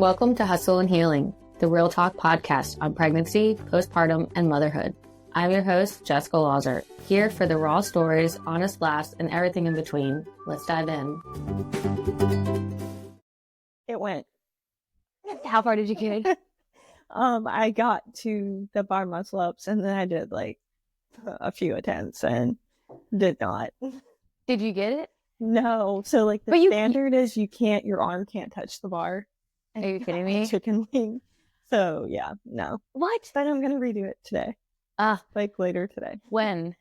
Welcome to Hustle and Healing, the Real Talk podcast on pregnancy, postpartum, and motherhood. I'm your host, Jessica Lauser, here for the raw stories, honest laughs, and everything in between. Let's dive in. It went. How far did you get? I got to the bar muscle ups and then I did like a few attempts and did not. Did you get it? No. So like the standard is your arm can't touch the bar. Are you kidding me? Chicken wing. So yeah, no. What? But I'm gonna redo it today. Like later today. When?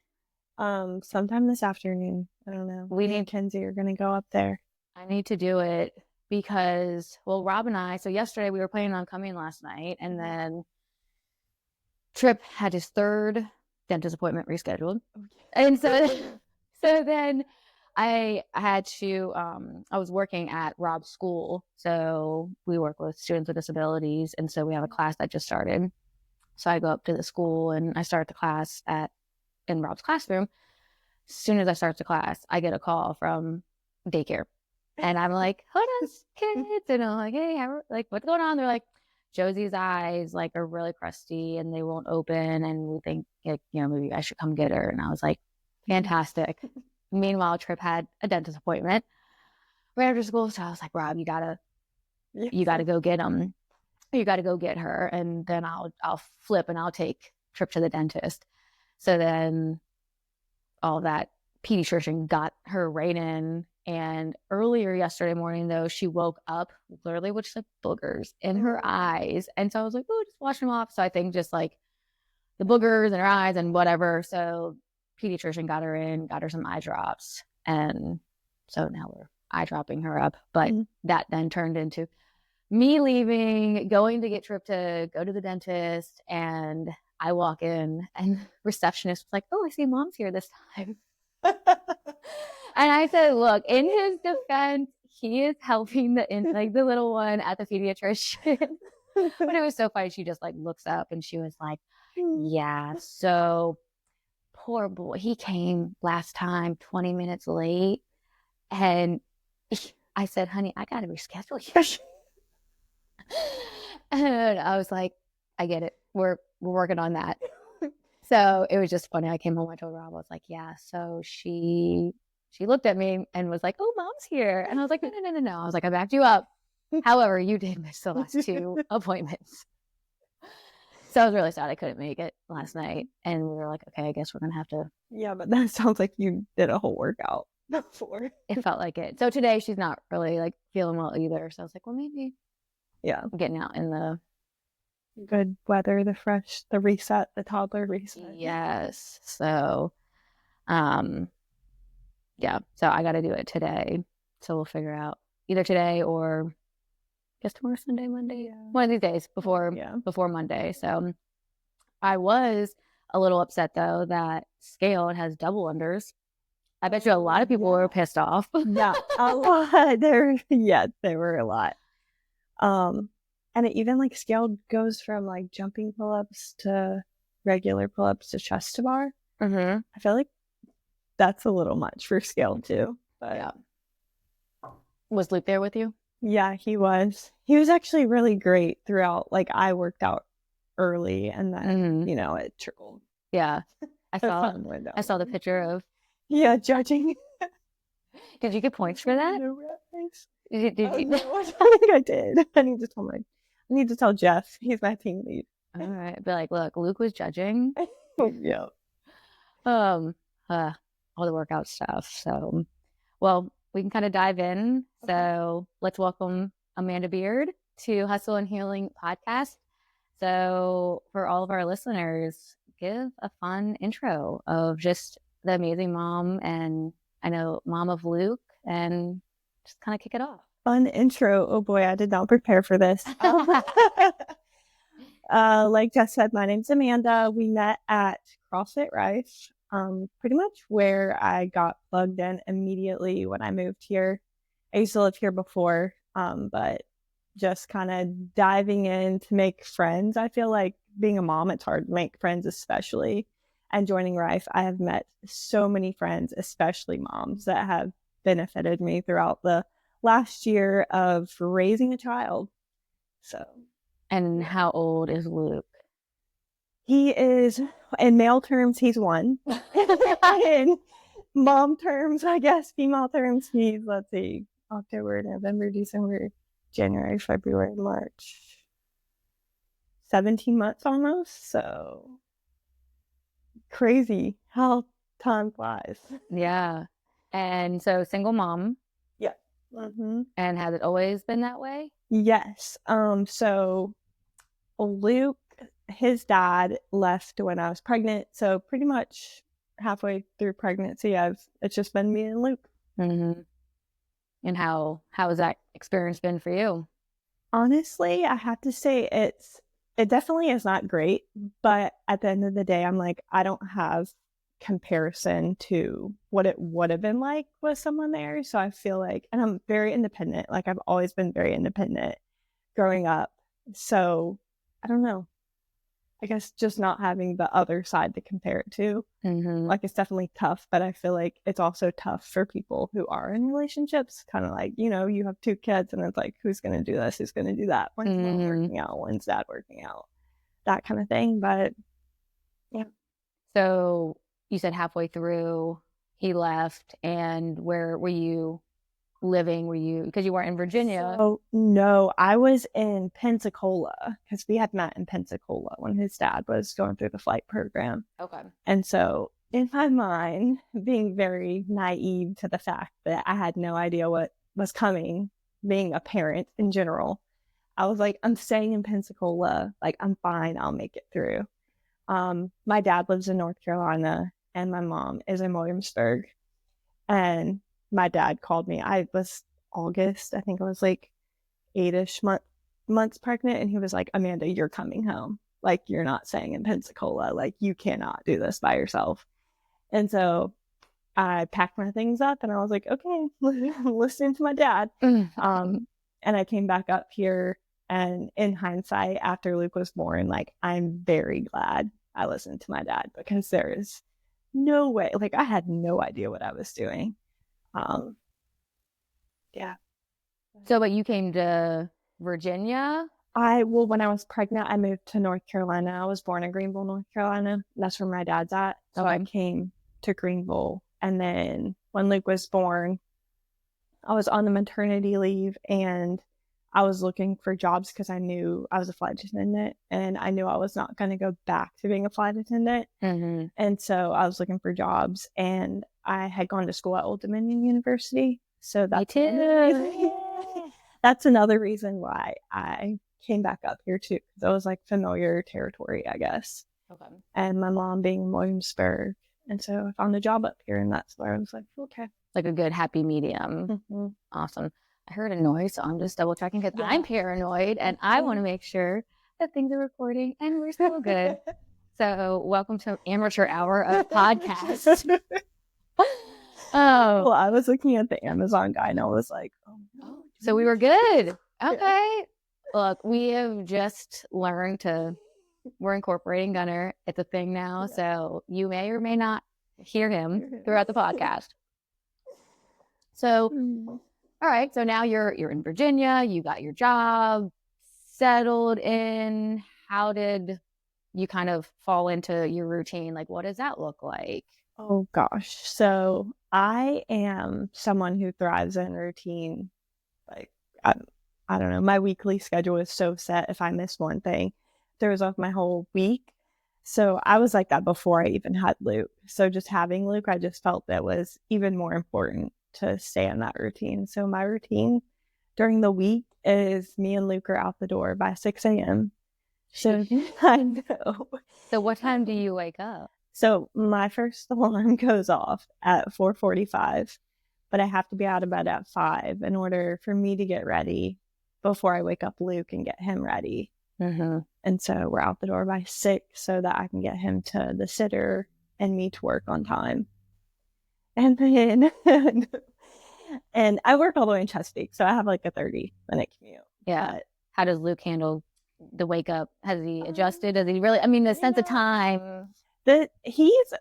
Sometime this afternoon. I don't know. Me and Kenzie are gonna go up there. I need to do it because, well, Rob and I, so yesterday we were planning on coming last night, and then Tripp had his third dentist appointment rescheduled. Okay. And so then I had to, I was working at Rob's school. So we work with students with disabilities. And so we have a class that just started. So I go up to the school and I start the class in Rob's classroom. As soon as I start the class, I get a call from daycare. And I'm like, hold on, kids. And I'm like, hey, what's going on? They're like, Josie's eyes are really crusty and they won't open. And we think, maybe I should come get her. And I was like, fantastic. Meanwhile, Tripp had a dentist appointment right after school. So I was like, Rob, you gotta go get him. You gotta go get her. And then I'll flip and I'll take Tripp to the dentist. So then all that pediatrician got her right in. And earlier yesterday morning, though, she woke up literally with just boogers in her eyes. And so I was like, oh, just wash them off. So I think just the boogers in her eyes and whatever. So pediatrician got her in, got her some eye drops. And so now we're eye dropping her up. But that then turned into me leaving, going to get Tripp to go to the dentist. And I walk in and receptionist was like, oh, I see mom's here this time. And I said, look, in his defense, he is helping the little one at the pediatrician. But it was so funny. She just looks up and she was like, yeah, so poor boy. He came last time 20 minutes late. And I said, honey, I got to reschedule you. And I was like, I get it. We're working on that. So it was just funny. I came home, I told Rob, I was like, yeah. So she looked at me and was like, oh, mom's here. And I was like, no. I was like, I backed you up. However, you did miss the last two appointments. So I was really sad I couldn't make it last night. And we were like, okay, I guess we're going to have to. Yeah, but that sounds like you did a whole workout before. It felt like it. So today she's not really feeling well either. So I was like, well, maybe. Yeah. Getting out in the good weather, the reset, the toddler reset. Yes. So, yeah. So I got to do it today. So we'll figure out either today or I guess tomorrow, Sunday, Monday. Yeah. One of these days before Monday. So I was a little upset though that scale has double unders. I bet you a lot of people were pissed off. Yeah, a lot. There were a lot. And it even scale goes from jumping pull-ups to regular pull-ups to chest to bar. Mm-hmm. I feel like that's a little much for scale too. But yeah. Was Luke there with you? Yeah, he was. He was actually really great throughout. I worked out early and then, it trickled. Yeah. I saw the picture of. Yeah, judging. Did you get points for that? No thanks. Did you? No, I think I did. I need to tell Jeff. He's my team lead. All right. Be like, look, Luke was judging. Yeah. All the workout stuff. So, well, we can kind of dive in. So let's welcome Amanda Beard to Hustle and Healing podcast. So for all of our listeners, give a fun intro of just the amazing mom and I know mom of Luke and just kind of kick it off. Fun intro. Oh boy, I did not prepare for this. Like Jess said, my name's Amanda. We met at CrossFit Rife, pretty much where I got plugged in immediately when I moved here. I used to live here before, but just kind of diving in to make friends. I feel like being a mom, it's hard to make friends, especially. And joining Rife, I have met so many friends, especially moms, that have benefited me throughout the last year of raising a child. So. And how old is Luke? He is, in male terms, he's 1. In mom terms, I guess, female terms, he's, let's see, October, November, December, January, February, March. 17 months almost. So crazy how time flies. Yeah. And so single mom. Yeah. Mm-hmm. And has it always been that way? Yes. So Luke, his dad left when I was pregnant. So pretty much halfway through pregnancy, it's just been me and Luke. Mm-hmm. And how has that experience been for you? Honestly, I have to say it definitely is not great, but at the end of the day, I'm like, I don't have comparison to what it would have been like with someone there. So I feel like, and I'm very independent. Like I've always been very independent growing up. So I don't know. I guess just not having the other side to compare it to. Mm-hmm. Like it's definitely tough, but I feel like it's also tough for people who are in relationships. Kind of like, you have 2 kids and it's like, who's going to do this? Who's going to do that? When's mom working out? When's dad working out? That kind of thing. But yeah. So you said halfway through he left, and where were you living? Because you weren't in Virginia? So, no, I was in Pensacola because we had met in Pensacola when his dad was going through the flight program. Okay. And so in my mind, being very naive to the fact that I had no idea what was coming, being a parent in general, I was like, I'm staying in Pensacola. Like, I'm fine. I'll make it through. My dad lives in North Carolina and my mom is in Williamsburg. And my dad called me. I was August. I think I was like 8-ish months pregnant. And he was like, Amanda, you're coming home. Like, you're not staying in Pensacola. Like, you cannot do this by yourself. And so I packed my things up and I was like, okay, listening to my dad. And I came back up here. And in hindsight, after Luke was born, like, I'm very glad I listened to my dad because there is no way, like, I had no idea what I was doing. Yeah. So, but you came to Virginia? When I was pregnant, I moved to North Carolina. I was born in Greenville, North Carolina. That's where my dad's at. So I came to Greenville. And then when Luke was born, I was on the maternity leave and I was looking for jobs because I knew I was a flight attendant and I knew I was not going to go back to being a flight attendant. Mm-hmm. And so I was looking for jobs and I had gone to school at Old Dominion University. So that's another reason why I came back up here too. Because it was like familiar territory, I guess. Okay. And my mom being in Williamsburg. And so I found a job up here and that's where I was like, okay. Like a good happy medium. Mm-hmm. Awesome. I heard a noise, so I'm just double checking because I'm paranoid and I want to make sure that things are recording and we're still good. So welcome to amateur hour of podcast. Well, I was looking at the Amazon guy and I was like, oh no. So we were good. Okay. Look, we have just learned we're incorporating Gunner. It's a thing now. Yeah. So you may or may not hear him throughout the podcast. So, all right. So now you're in Virginia. You got your job, settled in. How did you kind of fall into your routine? Like, what does that look like? Oh gosh. So I am someone who thrives in routine. Like, I don't know. My weekly schedule is so set. If I miss one thing, it throws off my whole week. So I was like that before I even had Luke. So just having Luke, I just felt that was even more important to stay in that routine. So my routine during the week is me and Luke are out the door by 6 a.m. So I know. So what time do you wake up? So my first alarm goes off at 4:45, but I have to be out of bed at 5 in order for me to get ready before I wake up Luke and get him ready. Mm-hmm. And so we're out the door by 6 so that I can get him to the sitter and me to work on time. And then, and I work all the way in Chesapeake, so I have like a 30-minute commute. Yeah. But how does Luke handle the wake up? Has he adjusted? Does he really, the sense of time? He's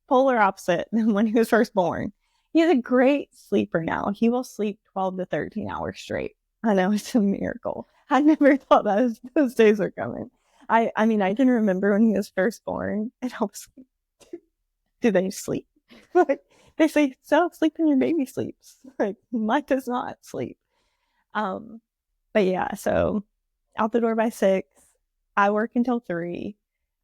polar opposite than when he was first born. He's a great sleeper now. He will sleep 12 to 13 hours straight. I know, it's a miracle. I never thought those days were coming. I mean, I can remember when he was first born, and I was like, do they sleep? Like, they say, so sleep when your baby sleeps. Like, mine does not sleep. Um, but yeah, so out the door by 6. I work until 3.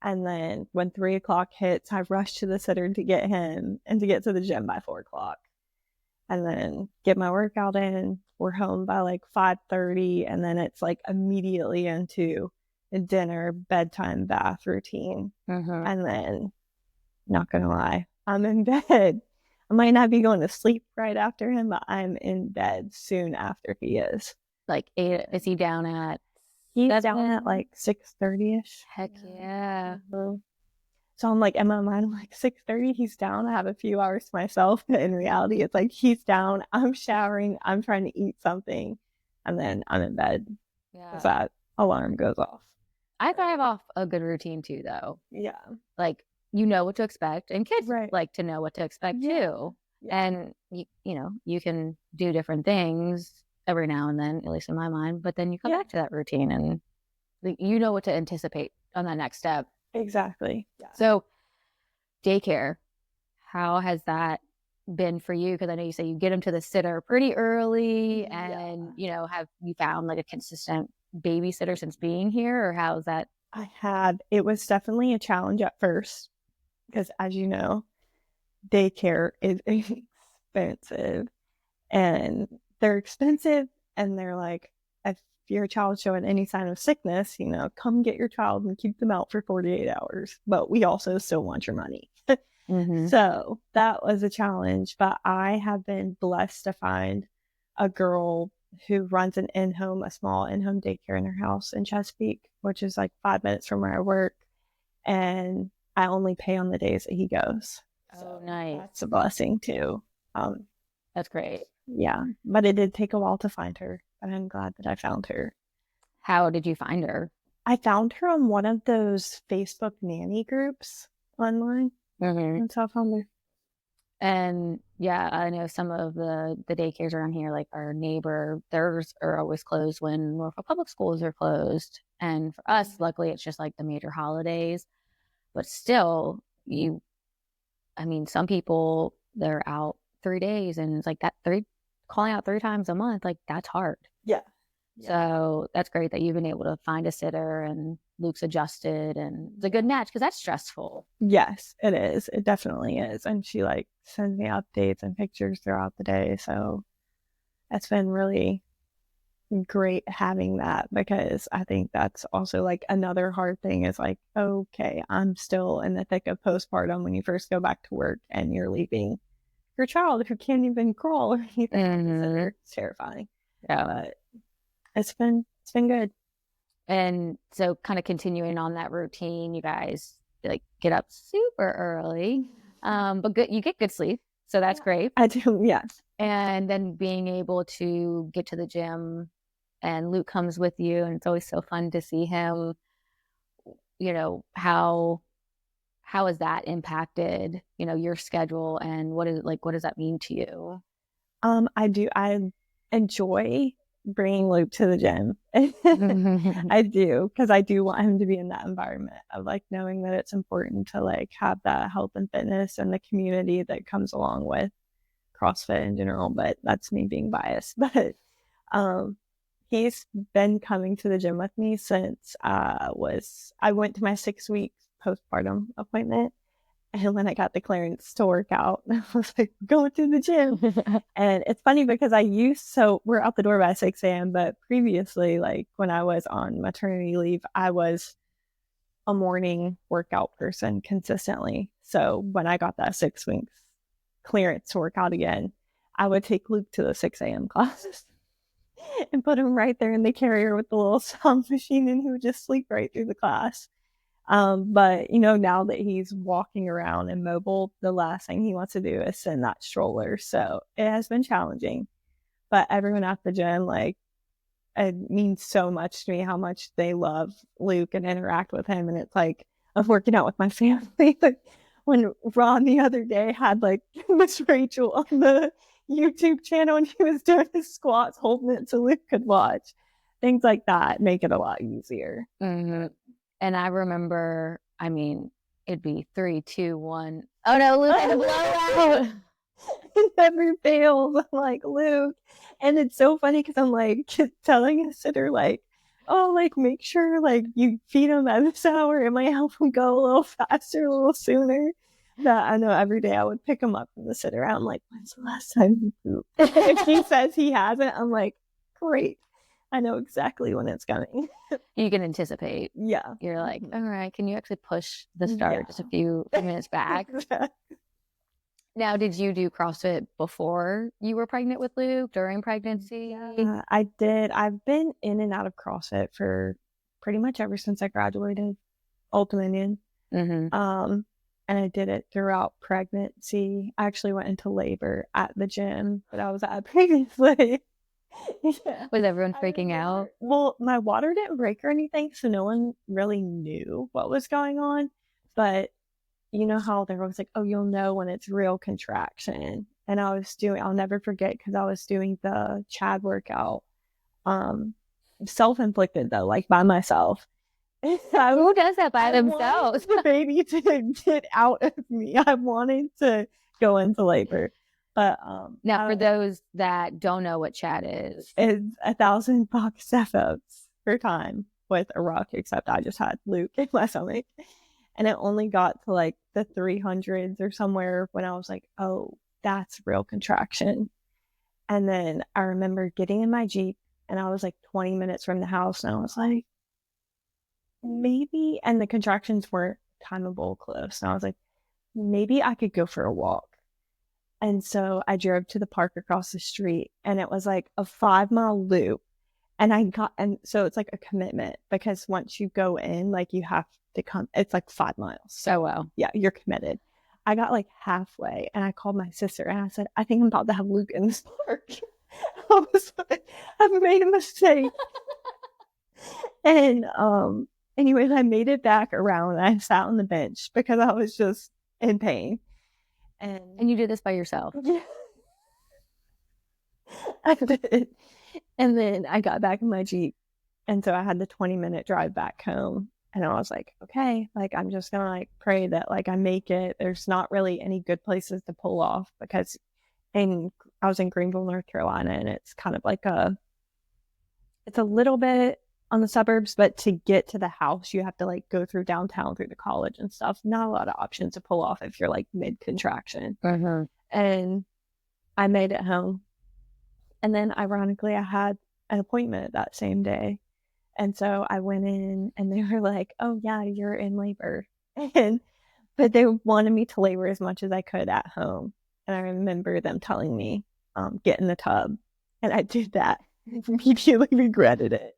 And then when 3 o'clock hits, I rush to the sitter to get him and to get to the gym by 4 o'clock. And then get my workout in. We're home by like 5:30, and then it's like immediately into a dinner, bedtime, bath routine. And then, not gonna lie, I'm in bed. I might not be going to sleep right after him, but I'm in bed soon after he is. Like 8, is he down at? He's down at like 6:30ish. Heck yeah. So I'm like, in my mind, I'm like 6:30, he's down. I have a few hours to myself. But in reality, it's like he's down. I'm showering. I'm trying to eat something, and then I'm in bed. Yeah, that alarm goes off. I thrive off a good routine too, though. Yeah, like you know what to expect, and kids like to know what to expect too. Yeah. And you can do different things every now and then, at least in my mind. But then you come back to that routine, and you know what to anticipate on that next step. Exactly. Yeah. So daycare, how has that been for you? Because I know you say you get them to the sitter pretty early, and have you found like a consistent babysitter since being here, or how's that? It was definitely a challenge at first, because as you know, daycare is expensive, and they're expensive, and they're like, if your child's showing any sign of sickness, come get your child and keep them out for 48 hours. But we also still want your money. So that was a challenge. But I have been blessed to find a girl who runs a small in-home daycare in her house in Chesapeake, which is like 5 minutes from where I work. And I only pay on the days that he goes. So nice. That's a blessing too. That's great. Yeah, but it did take a while to find her, but I'm glad that I found her. How did you find her? I found her on one of those Facebook nanny groups online. That's how I found her. And yeah, I know some of the daycares around here, like our neighbor, theirs are always closed when Norfolk Public Schools are closed. And for us, luckily, it's just like the major holidays. But still, some people, they're out 3 days, and it's like that calling out 3 times a month, like that's hard. Yeah. So that's great that you've been able to find a sitter, and Luke's adjusted, and it's a good match, because that's stressful. Yes, it is. It definitely is. And she sends me updates and pictures throughout the day. So it's been really great having that, because I think that's also another hard thing is okay, I'm still in the thick of postpartum when you first go back to work and you're leaving your child who can't even crawl or anything. It's terrifying. Yeah. But it's been good. And so kind of continuing on that routine, you guys get up super early, but you get good sleep. So that's great. I do, yes. And then being able to get to the gym, and Luke comes with you, and it's always so fun to see him. How has that impacted, your schedule, and what does that mean to you? I enjoy bringing Luke to the gym. I do, because I do want him to be in that environment of knowing that it's important to have that health and fitness and the community that comes along with CrossFit in general. But that's me being biased. But he's been coming to the gym with me since I went to my 6-week postpartum appointment. And when I got the clearance to work out, I was going to the gym. And it's funny because we're out the door by 6 a.m. But previously, when I was on maternity leave, I was a morning workout person consistently. So when I got that 6 weeks clearance to work out again, I would take Luke to the 6 a.m. classes and put him right there in the carrier with the little sound machine, and he would just sleep right through the class. But now that he's walking around and mobile, the last thing he wants to do is sit in that stroller. So it has been challenging, but everyone at the gym, it means so much to me how much they love Luke and interact with him. And it's I'm working out with my family. When Ron the other day had Miss Rachel on the YouTube channel and he was doing his squats, holding it so Luke could watch. Things like that make it a lot easier. Mm-hmm. And I remember, I mean, it'd be 3, 2, 1. Oh no, Luke had a blowout. It never fails. I'm like, Luke. And it's so funny because I'm like telling a sitter, like, oh, like, make sure, like, you feed him at this hour. It might help him go a little faster, a little sooner. That I know every day I would pick him up from the sitter. I'm like, when's the last time he pooped? If he says he hasn't, I'm like, great. I know exactly when it's coming. You can anticipate. Yeah. You're like, all right, can you actually push the start just a few minutes back? Now, did you do CrossFit before you were pregnant with Luke, during pregnancy? Yeah, I did. I've been in and out of CrossFit for pretty much ever since I graduated Old Dominion. Mm-hmm. And I did it throughout pregnancy. I actually went into labor at the gym that I was at previously. Yeah. Was everyone freaking out? Well, my water didn't break or anything, so no one really knew what was going on. But you know how they're always like, oh, you'll know when it's real contraction. And I'll never forget because I was doing the Chad workout, self-inflicted though, like by myself. Who does that by themselves? The baby to get out of me. I wanted to go into labor. But now, for those that don't know what Chad is, it's 1,000 box step-ups per time with a rock, except I just had Luke in my stomach. And it only got to like the 300s or somewhere when I was like, oh, that's real contraction. And then I remember getting in my Jeep and I was like 20 minutes from the house and I was like, maybe, and the contractions weren't timeable close. And I was like, maybe I could go for a walk. And so I drove to the park across the street and it was like a 5-mile loop. And so it's like a commitment because once you go in, like you have to come, it's like 5 miles. So, well, yeah, you're committed. I got like halfway and I called my sister and I said, I think I'm about to have Luke in this park. I was like, I've made a mistake. And, anyways, I made it back around and I sat on the bench because I was just in pain. And you did this by yourself? Yeah. I did. And then I got back in my Jeep. And so I had the 20-minute drive back home. And I was like, okay, like I'm just gonna like pray that like I make it. There's not really any good places to pull off because I was in Greenville, North Carolina, and it's kind of like it's a little bit on the suburbs, but to get to the house, you have to like go through downtown through the college and stuff. Not a lot of options to pull off if you're like mid contraction. Mm-hmm. And I made it home. And then ironically, I had an appointment that same day. And so I went in and they were like, oh yeah, you're in labor. But they wanted me to labor as much as I could at home. And I remember them telling me, get in the tub. And I did that. Immediately regretted it.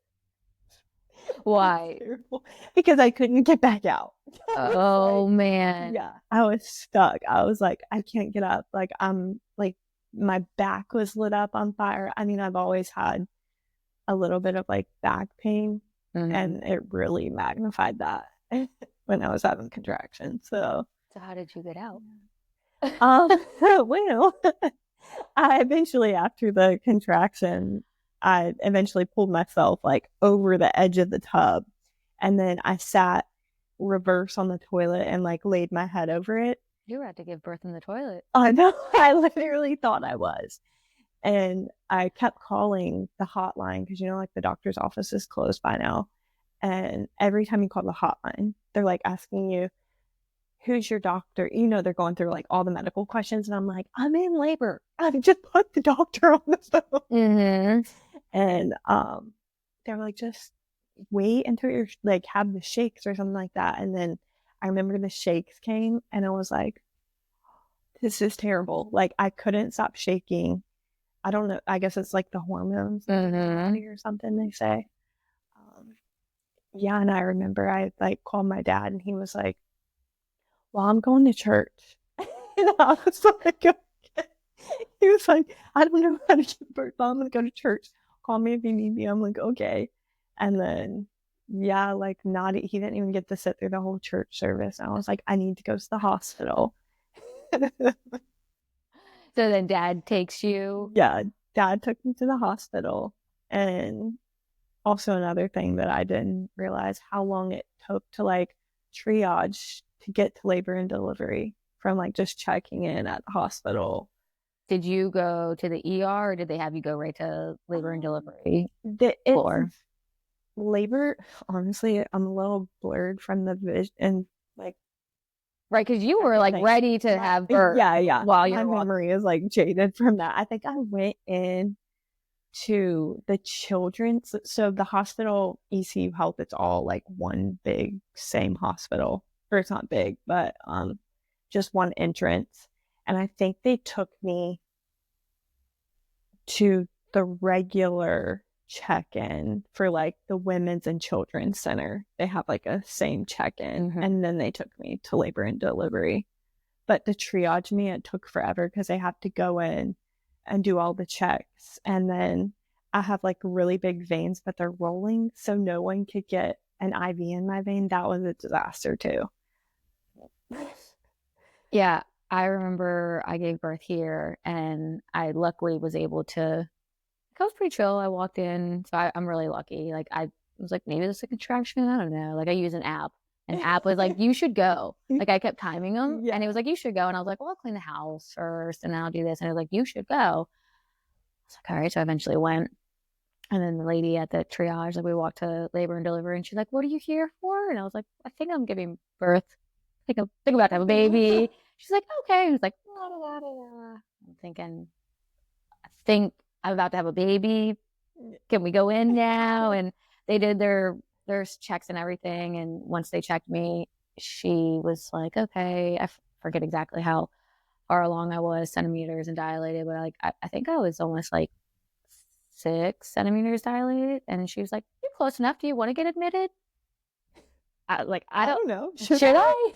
Why? Because I couldn't get back out. Oh man. Yeah. I was stuck. I was like, I can't get up. Like I'm like my back was lit up on fire. I mean, I've always had a little bit of like back pain, and it really magnified that when I was having contractions. So how did you get out? Well, I eventually, after the contraction, I eventually pulled myself like over the edge of the tub, and then I sat reverse on the toilet and like laid my head over it. You were about to give birth in the toilet. I know. I literally thought I was. And I kept calling the hotline because, you know, like the doctor's office is closed by now. And every time you call the hotline, they're like asking you, who's your doctor? You know, they're going through like all the medical questions. And I'm like, I'm in labor. I just put the doctor on the phone. Mm-hmm. And they're like, just wait until you're like have the shakes or something like that. And then I remember the shakes came and I was like, this is terrible. Like I couldn't stop shaking. I don't know. I guess it's like the hormones or something they say. Yeah, and I remember I like called my dad and he was like, well, I'm going to church. And I was like, okay. He was like, I don't know how to give birth, but I'm going to go to church. Call me if you need me. I'm like, okay. And then, yeah, like he didn't even get to sit through the whole church service. And I was like, I need to go to the hospital. So then dad takes you. Yeah, dad took me to the hospital. And also another thing that I didn't realize how long it took to like triage to get to labor and delivery from like just checking in at the hospital. Did you go to the ER or did they have you go right to labor and delivery It's floor? labor, honestly, I'm a little blurred from the vision and like Right, because you were like everything. ready to have birth Yeah. while My you're walking. memory is like jaded from that. I think I went in to the children's, so the hospital ECU Health, it's all like one big same hospital, or it's not big, but just one entrance. And I think they took me to the regular check-in for like the women's and children's center. They have like a same check-in, and then they took me to labor and delivery. But to triage me, it took forever because they have to go in and do all the checks. And then I have like really big veins, but they're rolling, so no one could get an IV in my vein. That was a disaster too. Yeah, I remember I gave birth here and I luckily was able to, I was pretty chill. I walked in, so I'm really lucky. Like I was like, maybe this is a contraction. I don't know. Like I use an app. An app was like, you should go. Like I kept timing them and it was like, you should go. And I was like, well, I'll clean the house first and then I'll do this. And it was like, you should go. I was like, all right. So I eventually went. And then the lady at the triage, like we walked to labor and delivery and she's like, what are you here for? And I was like, I think I'm giving birth. I think I'm about to have a baby. She's like, okay. And it's like, la, da, da, da, da. I'm thinking, I think I'm about to have a baby. Can we go in now? And they did their checks and everything. And once they checked me, she was like, okay, I forget exactly how far along I was, centimeters and dilated, but like I think I was almost like 6 centimeters dilated. And she was like, you're close enough. Do you want to get admitted? I don't know. Should I?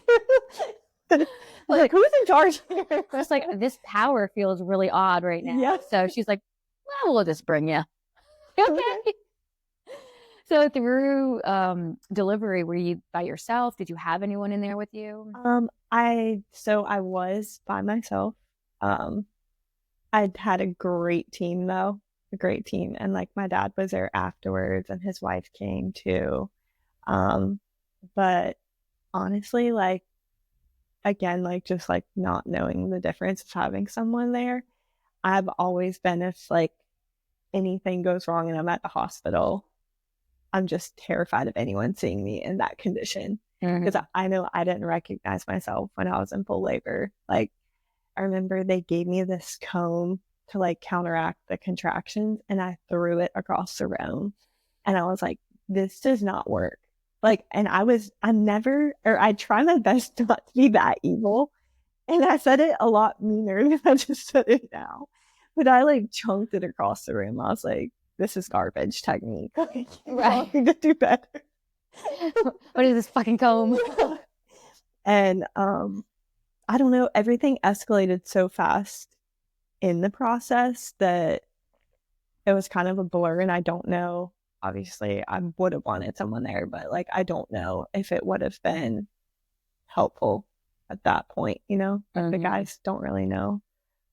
Like, who's in charge here? Just like, this power feels really odd right now. Yeah. So she's like, well, we'll just bring you. Okay. So through delivery, were you by yourself? Did you have anyone in there with you? I was by myself. I had a great team though, a great team, and like my dad was there afterwards, and his wife came too. But honestly, like again, like just like not knowing the difference of having someone there, I've always been, if like anything goes wrong and I'm at the hospital, I'm just terrified of anyone seeing me in that condition because I know I didn't recognize myself when I was in full labor. Like I remember they gave me this comb to like counteract the contractions and I threw it across the room and I was like, this does not work. Like, and I try my best not to be that evil. And I said it a lot meaner than I just said it now. But I like chunked it across the room. I was like, this is garbage technique. Right. To do better. What is this fucking comb? And I don't know, everything escalated so fast in the process that it was kind of a blur. And I don't know, obviously I would have wanted someone there, but like I don't know if it would have been helpful at that point, you know? The guys don't really know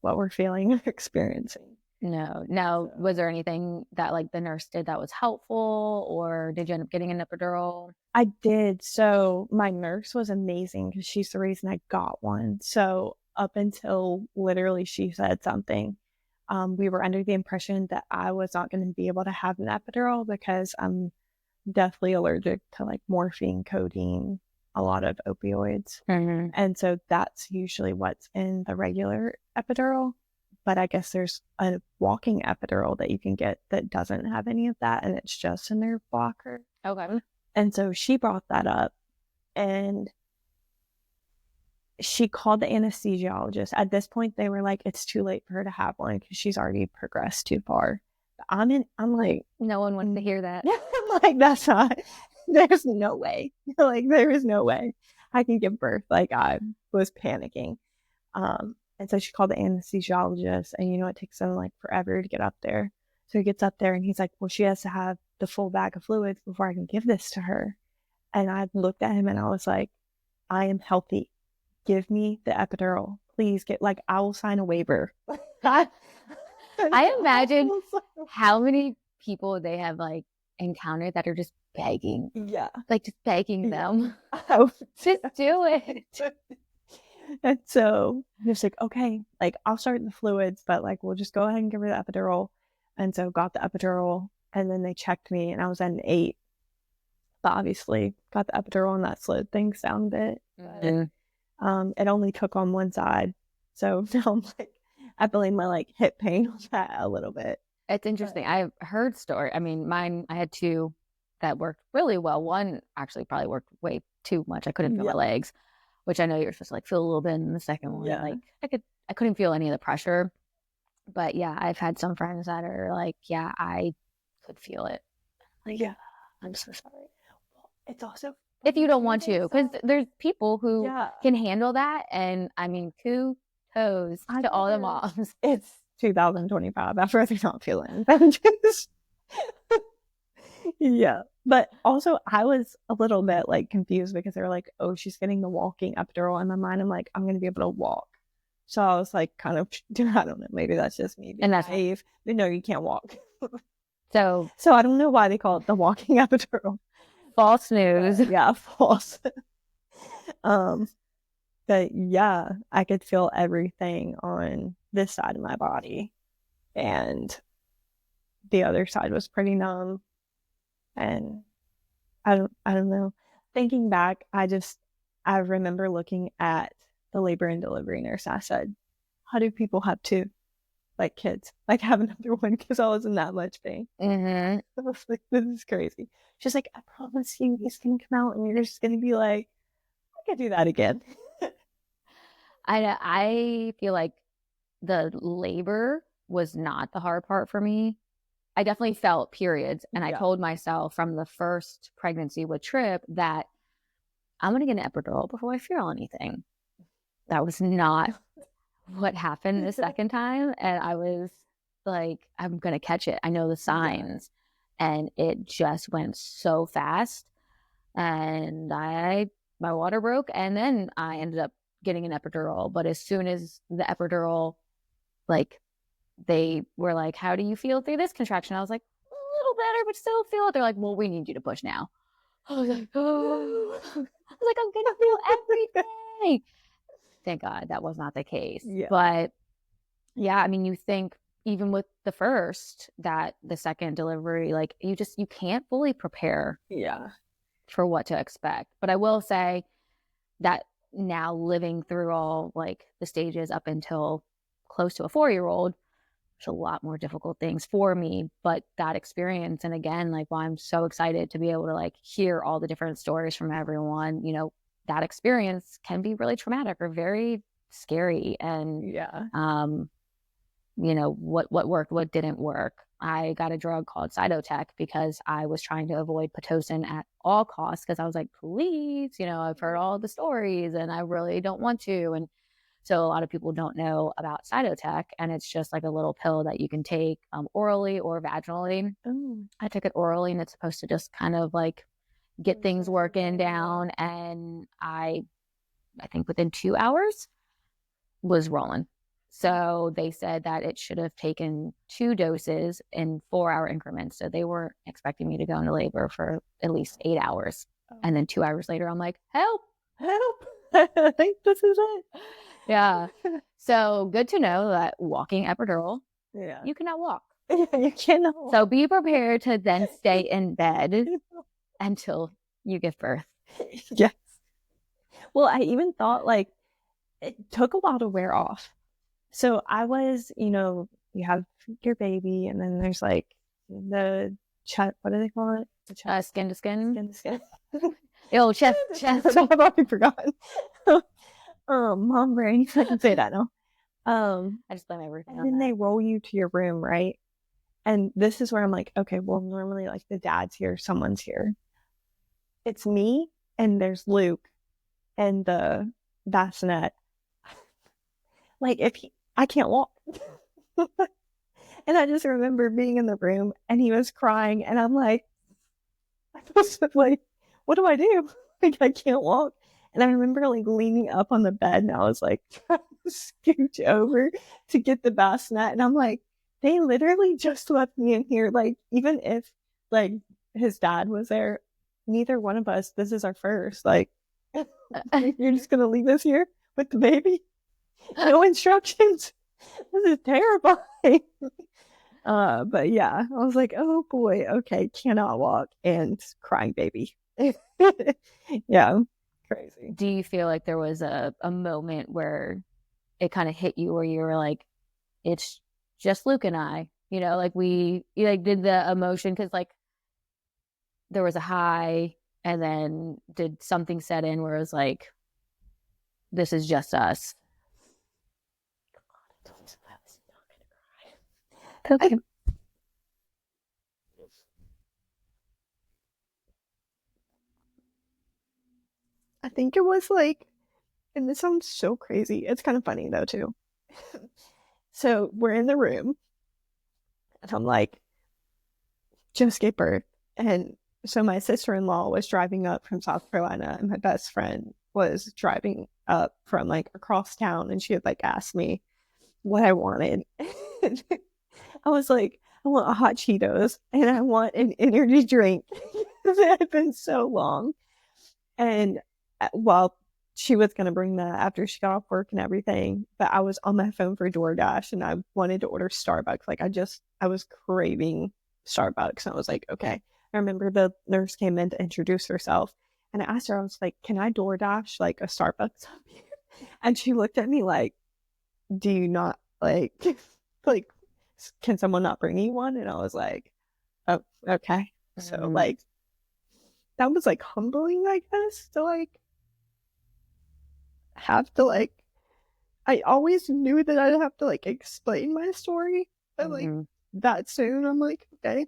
what we're feeling or experiencing. No. Now, was there anything that like the nurse did that was helpful, or did you end up getting an epidural? I did. So my nurse was amazing because she's the reason I got one. So up until literally she said something, we were under the impression that I was not going to be able to have an epidural because I'm deathly allergic to like morphine, codeine, a lot of opioids. And so that's usually what's in the regular epidural. But I guess there's a walking epidural that you can get that doesn't have any of that, and it's just a nerve blocker. Okay. And so she brought that up, and she called the anesthesiologist. At this point, they were like, it's too late for her to have one because she's already progressed too far. I'm like, no one wants to hear that. I'm like, there's no way. Like, there is no way I can give birth. Like, I was panicking. And so she called the anesthesiologist, and it takes them like forever to get up there. So he gets up there and he's like, well, she has to have the full bag of fluids before I can give this to her. And I looked at him and I was like, I am healthy. give me the epidural. Please I will sign a waiver. I imagine how many people they have like encountered that are just begging. Yeah. Like just begging them. Just do it. And so I'm just like, okay, like I'll start the fluids, but like we'll just go ahead and give her the epidural. And so got the epidural, and then they checked me and I was at an 8. But obviously got the epidural and that slowed things down a bit. Mm-hmm. It only took on one side. So now I'm like, I blame my like hip pain on that a little bit. It's interesting. I've heard story. I mean, mine, I had 2 that worked really well. One actually probably worked way too much. I couldn't feel my legs, which I know you're supposed to like feel a little bit in the second one. Yeah. Like I couldn't feel any of the pressure. But yeah, I've had some friends that are like, yeah, I could feel it. Like, Yeah. I'm so sorry. Well, it's also if you don't want to, because there's people who can handle that. And I mean, kudos to all the moms. It's 2025. I'd rather not feel it. Yeah. But also I was a little bit like confused because they were like, oh, she's getting the walking epidural. In my mind, I'm like, I'm going to be able to walk. So I was like, kind of, I don't know, maybe that's just me being naive. But no, you can't walk. So I don't know why they call it the walking epidural. False news. Yeah, false. But yeah, I could feel everything on this side of my body, and the other side was pretty numb. And I don't know. Thinking back, I remember looking at the labor and delivery nurse. I said, how do people have 2 like kids? Like have another one, because I was in that much pain. Mm-hmm. I was like, this is crazy. She's like, I promise you he's gonna come out and you're just gonna be like, I could do that again. I feel like the labor was not the hard part for me. I definitely felt periods. And I told myself from the first pregnancy with Trip that I'm going to get an epidural before I feel anything. That was not what happened the second time. And I was like, I'm going to catch it. I know the signs. And it just went so fast. And my water broke. And then I ended up getting an epidural. But as soon as the epidural, like, they were like, how do you feel through this contraction? I was like, a little better, but still feel it. They're like, well, we need you to push now. I was like, oh. I was like, I'm going to feel everything. Thank God that was not the case. Yeah. But yeah, I mean, you think even with the first, that the second delivery, like you can't fully prepare for what to expect. But I will say that now living through all like the stages up until close to a 4-year-old, there's a lot more difficult things for me, but that experience, and again, like, well, I'm so excited to be able to like hear all the different stories from everyone. You know, that experience can be really traumatic or very scary. And you know, what worked, what didn't work. I got a drug called Cytotec because I was trying to avoid Pitocin at all costs, because I was like, please, you know, I've heard all the stories and I really don't want to. And so a lot of people don't know about Cytotec, and it's just like a little pill that you can take orally or vaginally. I took it orally, and it's supposed to just kind of like get things working down. And I think within 2 hours was rolling. So they said that it should have taken 2 doses in 4-hour increments. So they weren't expecting me to go into labor for at least 8 hours. And then 2 hours later, I'm like, help. I think this is it. Yeah. So good to know that walking epidural, you cannot walk. You cannot walk. So be prepared to then stay in bed until you give birth. Yes. Well, I even thought like it took a while to wear off. So I was, you know, you have your baby, and then there's like the chest, what do they call it? The skin to skin. Skin to skin. Oh, chest. I've already forgotten. Mom brain. I can say that now. I just blame everything. And then they roll you to your room, right? And this is where I'm like, okay, well, normally like the dad's here, someone's here. It's me, and there's Luke, and the bassinet. Like I can't walk. And I just remember being in the room, and he was crying, and I'm like, I was like, what do I do? Like I can't walk. And I remember like leaning up on the bed and I was like trying to scooch over to get the bassinet. And I'm like, they literally just left me in here. Like, even if like his dad was there, neither one of us, this is our first. Like, you're just going to leave us here with the baby? No instructions. This is terrifying. But yeah, I was like, oh boy, okay, cannot walk and crying baby. Yeah, crazy. Do you feel like there was a moment where it kind of hit you where you were like, it's just Luke and I, like you like did the emotion because like there was a high and then did something set in where it was like, this is just us. God, I told you I was not gonna cry. Okay. I think it was like, and this sounds so crazy. It's kind of funny though too. So we're in the room, and I'm like, just gave birth, and so my sister-in-law was driving up from South Carolina, and my best friend was driving up from like across town, and she had like asked me what I wanted. I was like, I want a hot Cheetos and I want an energy drink. It had been so long. And well, she was going to bring that after she got off work and everything. But I was on my phone for DoorDash and I wanted to order Starbucks. Like, I was craving Starbucks. And I was like, okay. I remember the nurse came in to introduce herself. And I asked her, I was like, can I DoorDash like a Starbucks up here? And she looked at me like, do you not like, like, can someone not bring you one? And I was like, oh, okay. So like, that was like humbling, I guess, to like have to like, I always knew that I'd have to like explain my story, but like that soon, I'm like, okay.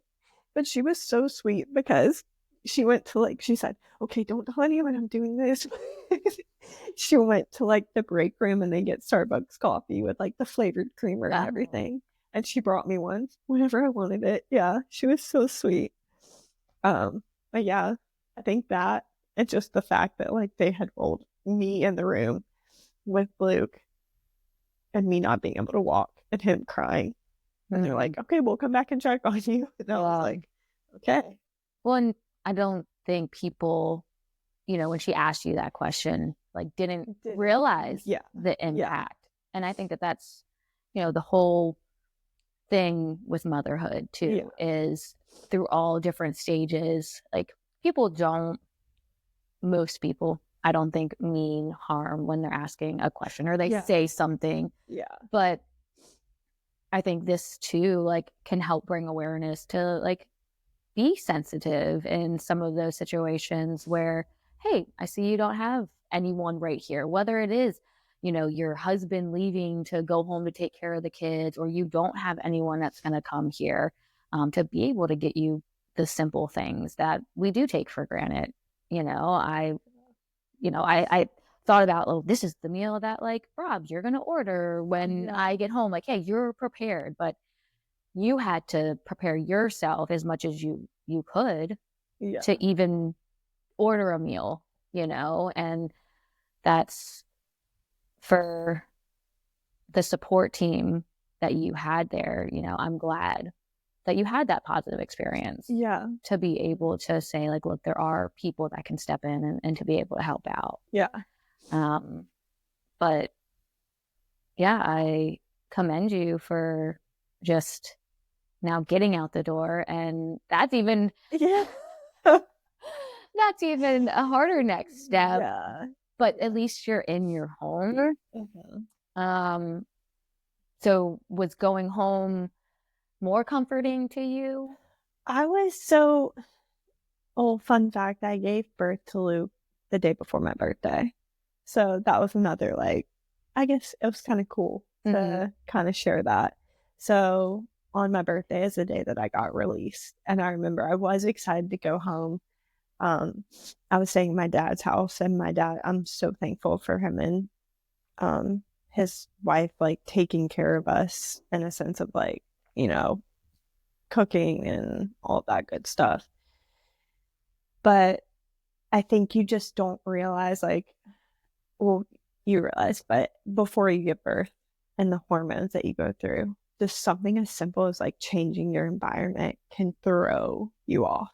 But she was so sweet because she went to like, she said, okay, don't tell anyone I'm doing this. She went to like the break room and they get Starbucks coffee with like the flavored creamer and everything. And she brought me one whenever I wanted it. Yeah, she was so sweet. But yeah, I think that and just the fact that like they had rolled me in the room with Luke and me not being able to walk and him crying. And they're like, okay, we'll come back and check on you. And I was like, okay. Well, and I don't think people, when she asked you that question, like didn't realize the impact. And I think that that's, the whole thing with motherhood too, is through all different stages. Like most people, I don't think mean harm when they're asking a question or they say something. Yeah. But I think this too, like, can help bring awareness to like be sensitive in some of those situations where, hey, I see you don't have anyone right here, whether it is, your husband leaving to go home to take care of the kids, or you don't have anyone that's going to come here to be able to get you the simple things that we do take for granted. I thought about, oh, this is the meal that like Rob, you're going to order when I get home. Like, hey, you're prepared, but you had to prepare yourself as much as you could to even order a meal, and that's for the support team that you had there. I'm glad that you had that positive experience. Yeah. To be able to say like, look, there are people that can step in and to be able to help out. Yeah. But yeah, I commend you for just now getting out the door, and that's even that's even a harder next step. Yeah. But at least you're in your home. So was going home more comforting to you? I was fun fact, I gave birth to Luke the day before my birthday. So that was another like, I guess it was kind of cool to kind of share that. So on my birthday is the day that I got released. And I remember I was excited to go home. I was staying at my dad's house, and my dad, I'm so thankful for him and his wife like taking care of us in a sense of like, cooking and all that good stuff. But I think you just don't realize like well, you realize, but before you give birth and the hormones that you go through, just something as simple as like changing your environment can throw you off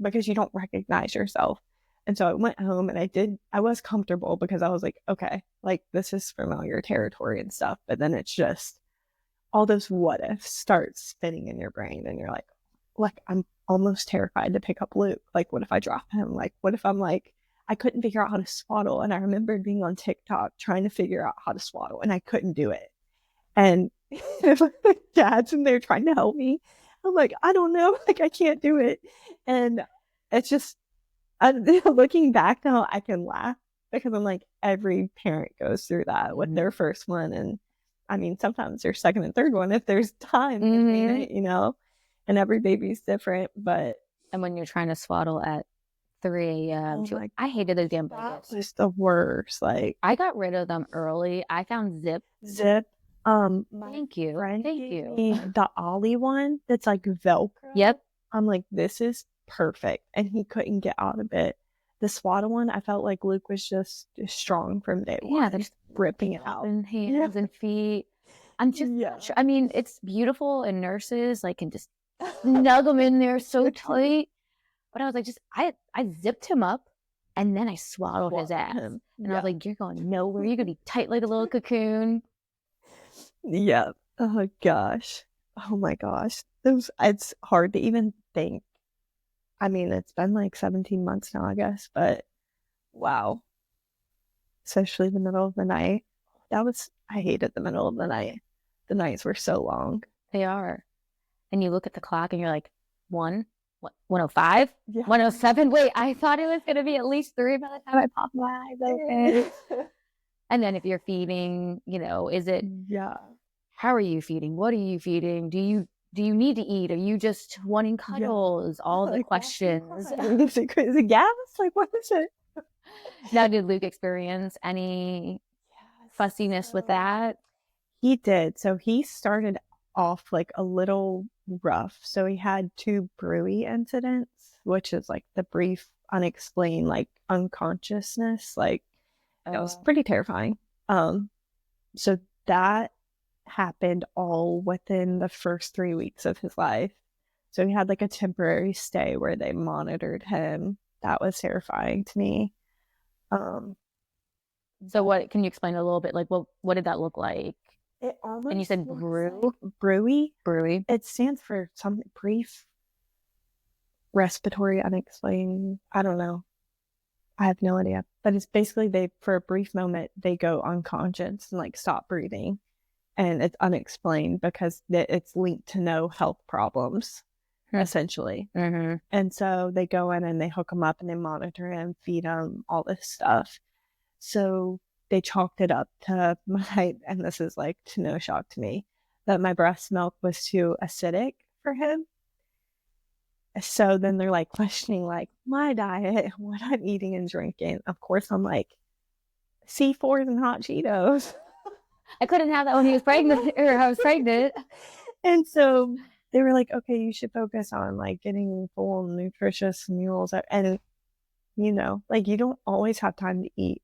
because you don't recognize yourself. And so I went home and I was comfortable because I was like, okay, like this is familiar territory and stuff. But then it's just all those what ifs start spinning in your brain and you're like, I'm almost terrified to pick up Luke. Like, what if I drop him? Like, what if I'm like, I couldn't figure out how to swaddle. And I remember being on TikTok trying to figure out how to swaddle and I couldn't do it. And if dad's in there trying to help me, I'm like, I don't know, like I can't do it. And it's just looking back now, I can laugh because I'm like, every parent goes through that with their first one. And I mean, sometimes their second and third one if there's time between it, you know, and every baby's different. But and when you're trying to swaddle at 3 a.m. I hated those damn blankets. That was the worst. Like I got rid of them early. I found Zip. Thank you. Thank you. The Ollie one that's like Velcro. Yep. I'm like, this is perfect. And he couldn't get out of it. The swaddle one, I felt like Luke was just strong from day one. Yeah, they're just ripping it out. In hands and feet. I'm just, I mean, it's beautiful and nurses like can just snug them in there so tight. But I was like, I zipped him up and then I swaddled his ass. And I was like, you're going nowhere. You're going to be tight like a little cocoon. Yeah. Oh, gosh. Oh, my gosh. It's hard to even think. I mean, it's been like 17 months now, I guess. But wow. Especially the middle of the night. I hated the middle of the night. The nights were so long. They are. And you look at the clock and you're like, 1:05? Yeah. 1:07? Wait, I thought it was going to be at least 3 by the time I popped my eyes open. And then if you're feeding, you know, is it, how are you feeding? What are you feeding? Do you need to eat? Are you just wanting cuddles? All the questions. Is it gas? Like, what is it? Now, did Luke experience any fussiness with that? He did. So he started off like a little rough. So he had 2 brewy incidents, which is like the brief, unexplained, like unconsciousness. Like it was pretty terrifying. So that happened all within the first 3 weeks of his life. So he had like a temporary stay where they monitored him. That was terrifying to me. So what can you explain a little bit? Like, what did that look like? And you said brewy. It stands for some brief respiratory unexplained. I don't know. I have no idea. But it's basically for a brief moment they go unconscious and like stop breathing, and it's unexplained because it's linked to no health problems, essentially. Mm-hmm. And so they go in and they hook him up and they monitor him, feed him, all this stuff. So they chalked it up to and this is like to no shock to me, that my breast milk was too acidic for him. So then they're like questioning like my diet, what I'm eating and drinking. Of course, I'm like C4s and hot Cheetos. I couldn't have that when he was pregnant or I was pregnant. And so they were like, okay, you should focus on like getting full nutritious meals. And you know, like you don't always have time to eat.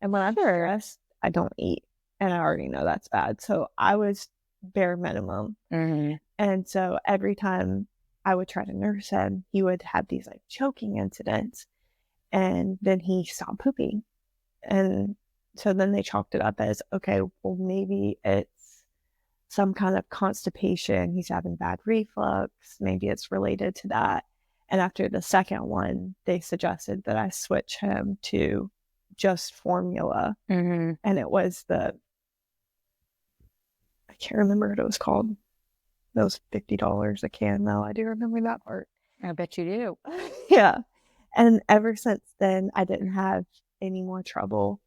And when I'm stressed, I don't eat. And I already know that's bad. So I was bare minimum. Mm-hmm. And so every time I would try to nurse him, he would have these like choking incidents. And then he stopped pooping. And so then they chalked it up as, okay, well, maybe it's some kind of constipation. He's having bad reflux. Maybe it's related to that. And after the second one, they suggested that I switch him to just formula. Mm-hmm. And it was I can't remember what it was called. That was $50 a can, though. I do remember that part. I bet you do. Yeah. And ever since then, I didn't have any more trouble.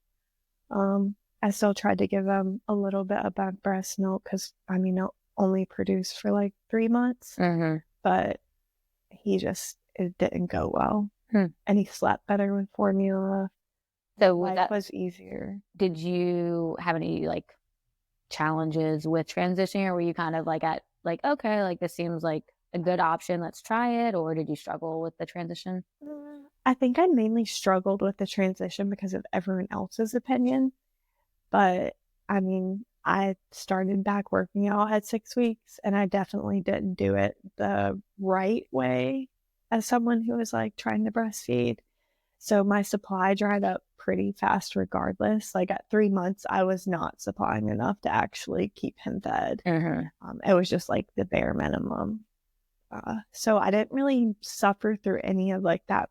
I still tried to give him a little bit of breast milk because, I mean, it only produced for like 3 months. Mm-hmm. But it didn't go well. And he slept better with formula. So life was easier. Did you have any like challenges with transitioning, or were you kind of like okay, like this seems like a good option, let's try it, or did you struggle with the transition? I think I mainly struggled with the transition because of everyone else's opinion. But I mean, I started back working out at 6 weeks, and I definitely didn't do it the right way as someone who was like trying to breastfeed. So my supply dried up pretty fast regardless. Like at 3 months, I was not supplying enough to actually keep him fed. It was just like the bare minimum. So I didn't really suffer through any of like that.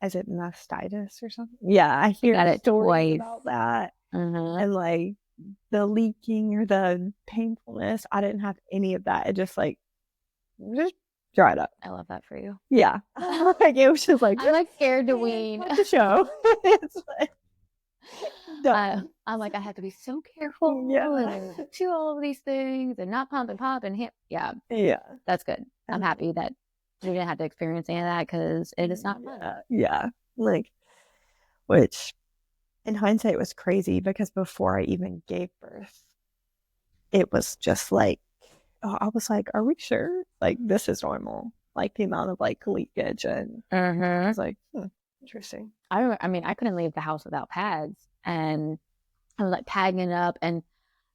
Is it mastitis or something? Yeah, I hear stories about that. And like the leaking or the painfulness, I didn't have any of that. It just dried up. I love that for you. Yeah. Like it was just like, I'm like scared to wean. The show. It's like, I'm like, I have to be so careful. And do all of these things and not pump and pop and hit. Yeah. That's good. I'm happy that you didn't have to experience any of that because it is not fun. Yeah. Like, which in hindsight was crazy because before I even gave birth, it was just like, I was like, are we sure? Like, this is normal. Like the amount of like leakage. And I was like, interesting. I mean, I couldn't leave the house without pads. And I was like padding it up. And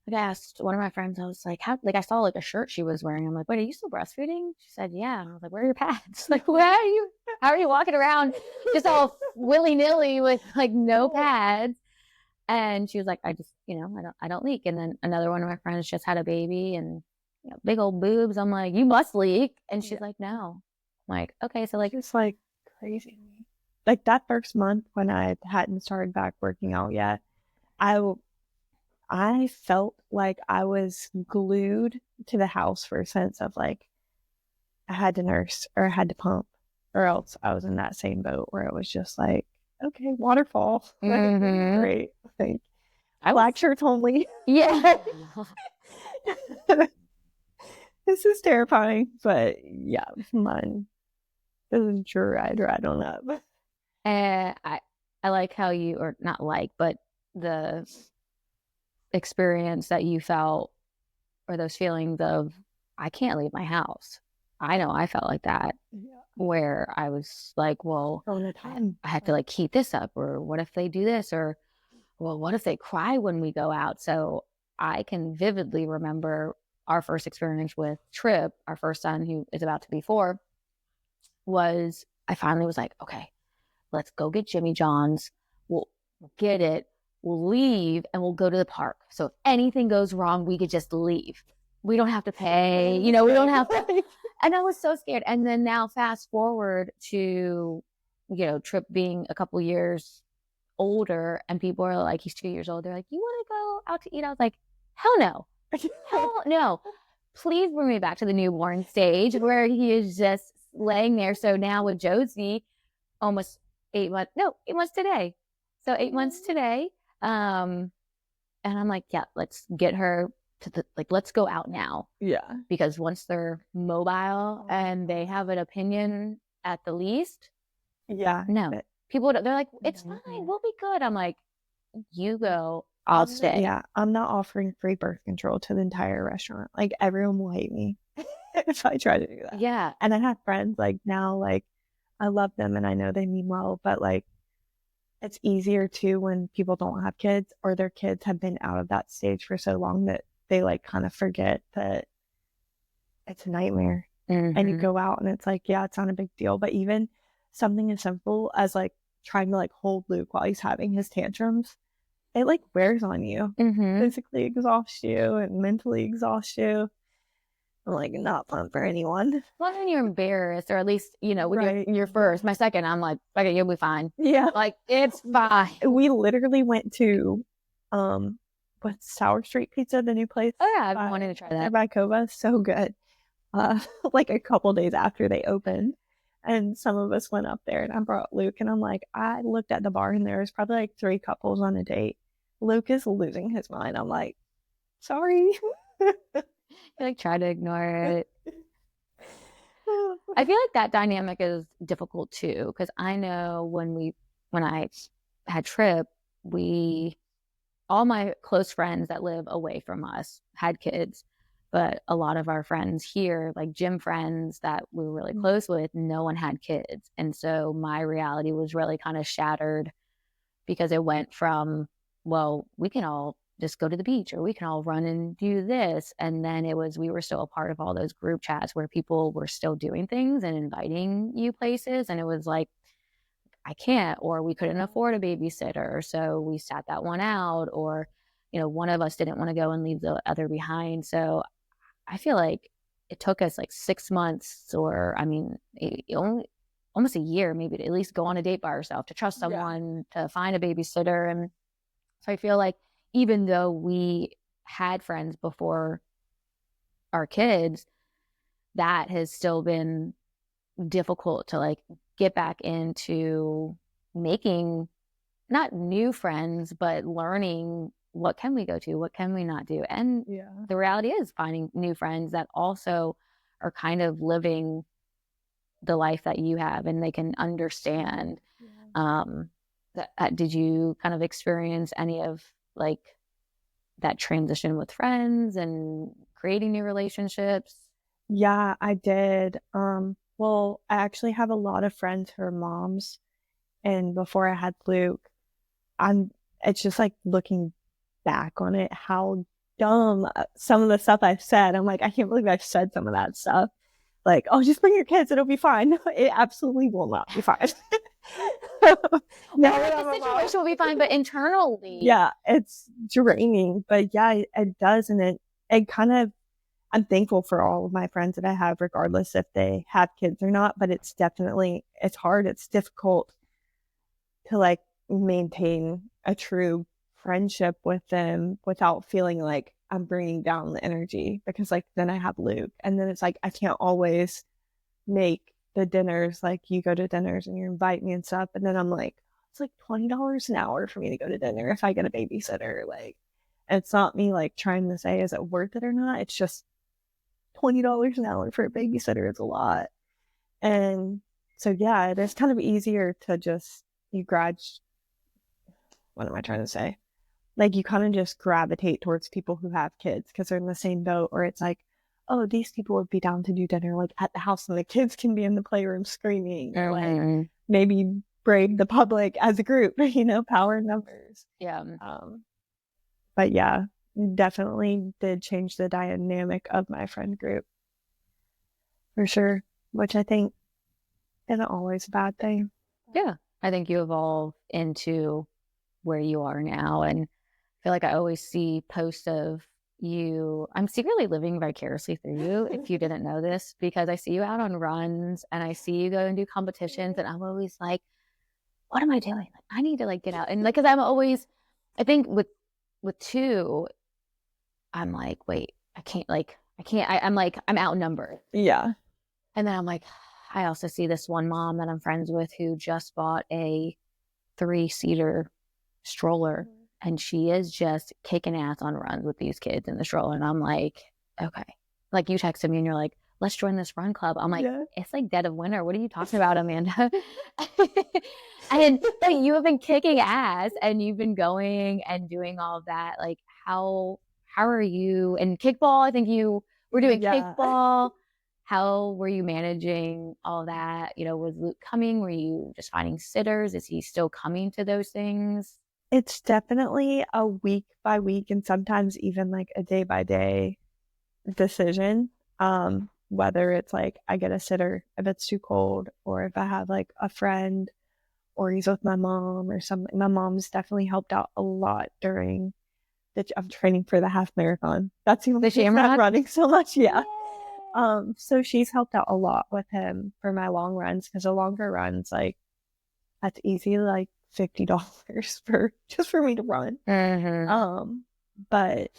like I asked one of my friends, I was like, how, like I saw like a shirt she was wearing. I'm like, wait, are you still breastfeeding? She said, yeah. And I was like, where are your pads? Like, how are you walking around just all willy-nilly with like no pads? And she was like, I just, I don't leak. And then another one of my friends just had a baby and big old boobs. I'm like, you must leak. And she's like, no. I'm like, okay. So like, it's like crazy. Like that first month when I hadn't started back working out yet, I felt like I was glued to the house for a sense of like, I had to nurse or I had to pump, or else I was in that same boat where it was just like, okay, waterfall. Great. I think black shirts only. Yeah. This is terrifying, but yeah, mine. This is true. I don't know. And I like how you, or not like, but the experience that you felt, or those feelings of, I can't leave my house. I know I felt like that, where I was like, well, I have to like keep this up, or what if they do this, or well, what if they cry when we go out? So I can vividly remember our first experience with Trip, our first son, who is about to be 4, was I finally was like, okay, let's go get Jimmy John's. We'll get it. We'll leave and we'll go to the park. So if anything goes wrong, we could just leave. We don't have to pay, we don't have to. And I was so scared. And then now fast forward to, Trip being a couple years older and people are like, he's 2 years old. They're like, you want to go out to eat? I was like, hell no. Hell no. Please bring me back to the newborn stage where he is just laying there. So now with Josie, almost 8 months today. So 8 months today. And I'm like, yeah, let's get her to let's go out now. Yeah. Because once they're mobile and they have an opinion at the least. Yeah. No. People, they're like, it's fine. We'll be good. I'm like, you go, I'll stay. Yeah. I'm not offering free birth control to the entire restaurant. Like everyone will hate me if I try to do that. Yeah. And I have friends like now, like I love them and I know they mean well, but like it's easier too when people don't have kids or their kids have been out of that stage for so long that they like kind of forget that it's a nightmare. And you go out and it's like, yeah, it's not a big deal. But even something as simple as like trying to like hold Luke while he's having his tantrums, it like wears on you, physically exhausts you and mentally exhausts you. I'm like, not fun for anyone. Well, when you're embarrassed, or at least, when you're first. My second, I'm like, okay, you'll be fine. Yeah. Like, it's fine. We literally went to, what's Sour Street Pizza, the new place? Oh, yeah, I've been wanting to try that. By Cova, so good. Like a couple days after they opened. And some of us went up there and I brought Luke and I'm like, I looked at the bar and there was probably like 3 couples on a date. Luke is losing his mind. I'm like, sorry. I like try to ignore it. I feel like that dynamic is difficult too, because I know when I had Trip, all my close friends that live away from us had kids, But a lot of our friends here, like gym friends that we were really close with, no one had kids. And so my reality was really kind of shattered because it went from, well, we can all just go to the beach or we can all run and do this. And then it was, we were still a part of all those group chats where people were still doing things and inviting you places. And it was like, I can't, or we couldn't afford a babysitter. So we sat that one out, or, one of us didn't want to go and leave the other behind. So I feel like it took us like 6 months, or I mean, only almost a year, maybe, to at least go on a date by ourselves, to trust someone, to find a babysitter. And so I feel like even though we had friends before our kids, that has still been difficult to like get back into making not new friends, but learning what can we go to, what can we not do. And the reality is finding new friends that also are kind of living the life that you have and they can understand. Did you kind of experience any of like that transition with friends and creating new relationships? Yeah, I did. Well, I actually have a lot of friends who are moms, and before I had Luke, it's just like looking back on it, how dumb some of the stuff I've said. I'm like, I can't believe I've said some of that stuff. Like, oh, just bring your kids, it'll be fine. It absolutely will not be fine. The situation will be fine, but internally. Yeah, it's draining. But yeah, it does. And it kind of, I'm thankful for all of my friends that I have, regardless if they have kids or not. But it's hard. It's difficult to like maintain a true friendship with them without feeling like I'm bringing down the energy, because like then I have Luke, and then it's like I can't always make the dinners. Like you go to dinners and you invite me and stuff, and then I'm like, it's like $20 an hour for me to go to dinner if I get a babysitter. Like, it's not me like trying to say is it worth it or not. It's just $20 an hour for a babysitter is a lot. And so yeah, it is kind of easier to just what am I trying to say? Like you kind of just gravitate towards people who have kids because they're in the same boat, or it's like, oh, these people would be down to do dinner like at the house and the kids can be in the playroom screaming, or like maybe brave the public as a group, power in numbers. Yeah. But yeah, definitely did change the dynamic of my friend group for sure, which I think isn't always a bad thing. Yeah. I think you evolve into where you are now. And I feel like I always see posts of you. I'm secretly living vicariously through you, if you didn't know this, because I see you out on runs and I see you go and do competitions, and I'm always like, what am I doing? Like, I need to like get out. And like, cause I think with two, I'm like, wait, I'm like, I'm outnumbered. Yeah. And then I'm like, I also see this one mom that I'm friends with who just bought a 3-seater stroller, and she is just kicking ass on runs with these kids in the stroller. And I'm like, okay. Like you texted me and you're like, let's join this run club. I'm like, It's like dead of winter. What are you talking about, Amanda? But you have been kicking ass and you've been going and doing all of that. Like how are you? And kickball, I think you were doing kickball. How were you managing all that? Was Luke coming? Were you just finding sitters? Is he still coming to those things? It's definitely a week by week and sometimes even like a day by day decision. Whether it's like I get a sitter if it's too cold, or if I have like a friend, or he's with my mom or something. My mom's definitely helped out a lot during I'm training for the half marathon. That's the only reason I'm running so much. Yeah. So she's helped out a lot with him for my long runs, because the longer runs, like that's easy, like $50 for me to run. But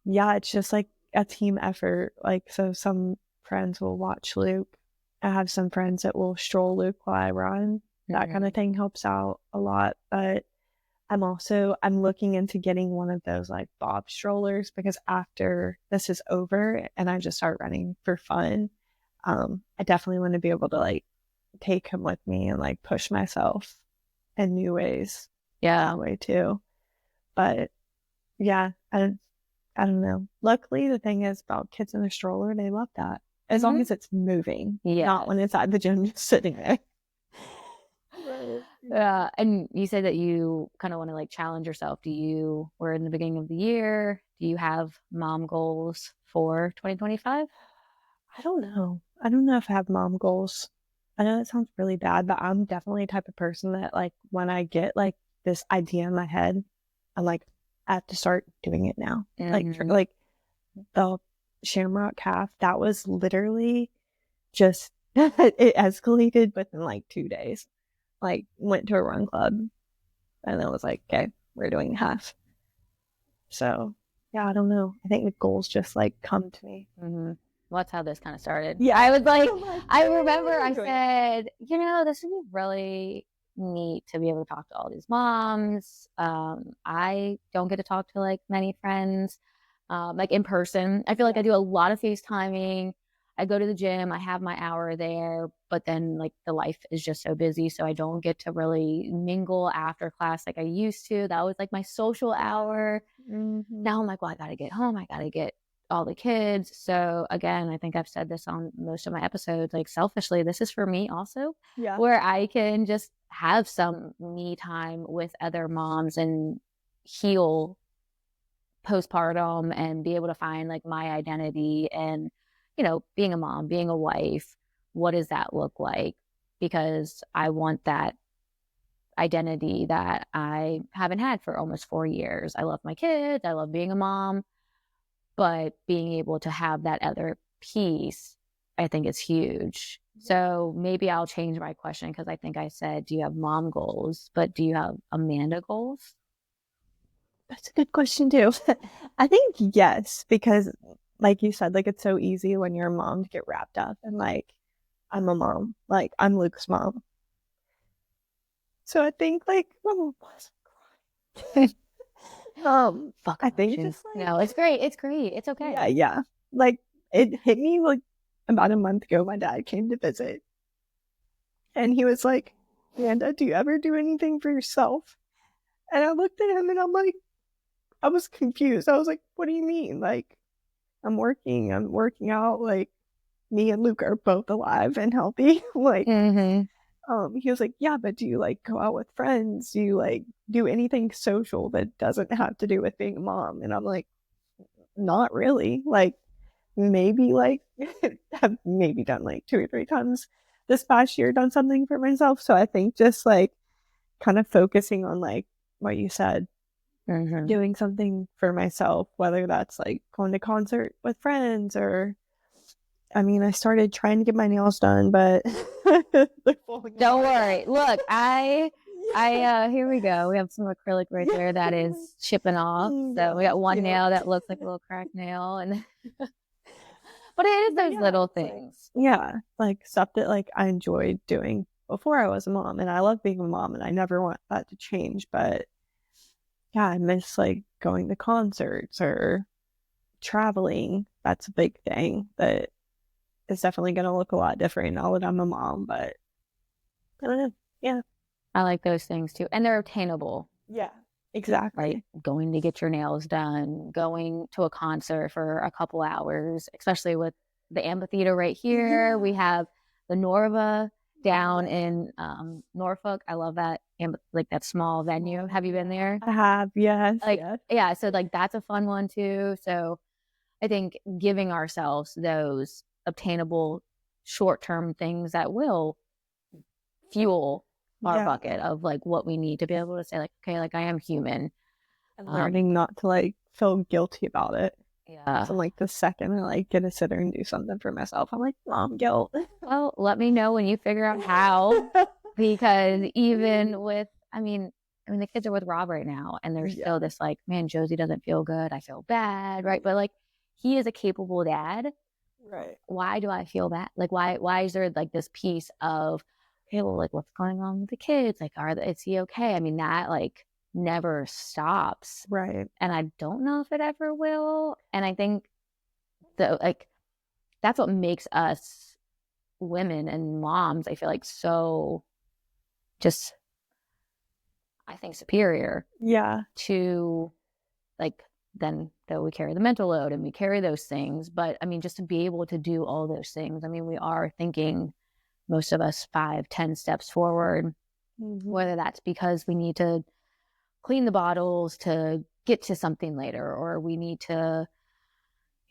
yeah, it's just like a team effort. Like, so some friends will watch Luke. I have some friends that will stroll Luke while I run. That kind of thing helps out a lot. But I'm looking into getting one of those like bob strollers, because after this is over and I just start running for fun, I definitely want to be able to like take him with me and like push myself in new ways. Yeah. That way too. But yeah, I I don't know. Luckily, the thing is about kids in a stroller, they love that. As long as it's moving, not when it's at the gym just sitting there. Yeah. And you said that you kind of want to like challenge yourself. We're in the beginning of the year. Do you have mom goals for 2025? I don't know. I don't know if I have mom goals. I know that sounds really bad, but I'm definitely the type of person that like when I get like this idea in my head, I'm like, I have to start doing it now. Like the Shamrock calf, that was literally just it escalated within like 2 days. Like went to a run club and then was like, okay, we're doing half. So yeah, I don't know. I think the goals just like come to me. Well, that's how this kind of started. Yeah. I was like, I remember I said, this would be really neat to be able to talk to all these moms. I don't get to talk to like many friends, like in person. I feel like I do a lot of FaceTiming. I go to the gym, I have my hour there, but then like the life is just so busy. So I don't get to really mingle after class like I used to. That was like my social hour. Now I'm like, well, I got to get home. I got to get all the kids. So again, I think I've said this on most of my episodes, like selfishly, this is for me also, where I can just have some me time with other moms and heal postpartum and be able to find like my identity and, being a mom, being a wife, what does that look like? Because I want that identity that I haven't had for almost 4 years. I love my kids. I love being a mom, but being able to have that other piece, I think is huge. So maybe I'll change my question because I think I said, do you have mom goals? But do you have Amanda goals? That's a good question too. I think yes, because like you said, like it's so easy when you're a mom to get wrapped up and like I'm a mom, like I'm Luke's mom. So I think like Fuck I think emotions. just like No, it's great. It's great. It's okay. Yeah. Like it hit me like about a month ago. My dad came to visit, and he was like, "Amanda, do you ever do anything for yourself?" And I looked at him, and I'm like, I was confused. I was like, "What do you mean? Like, I'm working out. Like, me and Luke are both alive and healthy. Like, he was like, yeah, but do you like go out with friends? Do you like do anything social that doesn't have to do with being a mom?" And I'm like, not really. Like, maybe like have maybe done like 2 or 3 times this past year, done something for myself. So I think just like kind of focusing on like what you said, doing something for myself, whether that's like going to concert with friends or I mean, I started trying to get my nails done, but don't worry. Look, I here we go. We have some acrylic right there that is chipping off. So we got one nail that looks like a little cracked nail, and but it is those little things. Like stuff that like I enjoyed doing before I was a mom, and I love being a mom, and I never want that to change. But yeah, I miss like going to concerts or traveling. That's a big thing that is definitely going to look a lot different now that I'm a mom. But I don't know. Yeah, I like those things too, and they're obtainable. Yeah, exactly. Right, going to get your nails done, going to a concert for a couple hours, especially with the amphitheater right here. We have the Norva down in Norfolk. I love that, like that small venue. Have you been there? I have, yes. Like, yeah, so like that's a fun one too. So I think giving ourselves those obtainable short-term things that will fuel our bucket of like what we need to be able to say like, okay, like I am human. And learning not to like feel guilty about it. Yeah. So like the second I like get to sit there and do something for myself, I'm like, mom guilt. Well, let me know when you figure out how, because even with, I mean, the kids are with Rob right now, and there's still this like, man, Josie doesn't feel good. I feel bad, right? But like, he is a capable dad. Right. Why do I feel that? Like, why is there like this piece of, okay, well, like, what's going on with the kids? Like, is he okay? I mean, that like never stops, Right. and I don't know if it ever will. And I think like that's what makes us women and moms, I feel like, so just, I think, superior Yeah. to like then though we carry the mental load and we carry those things. But I mean, just to be able to do all those things, I mean, we are thinking, most of us, 5-10 steps forward, whether that's because we need to clean the bottles to get to something later, or we need to,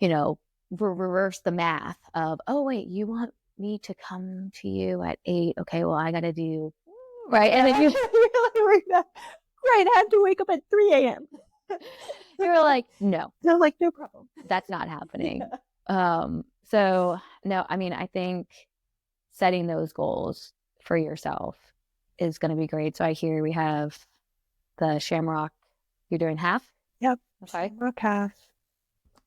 you know, reverse the math of, oh, wait, you want me to come to you at 8? Okay, well, I got to do, right? And then right, I have to wake up at 3 a.m. You're like, no. They're like, no problem. That's not happening. So, no, I mean, I think setting those goals for yourself is going to be great. So I hear we have the Shamrock. You're doing half? Yep. Okay. Shamrock half.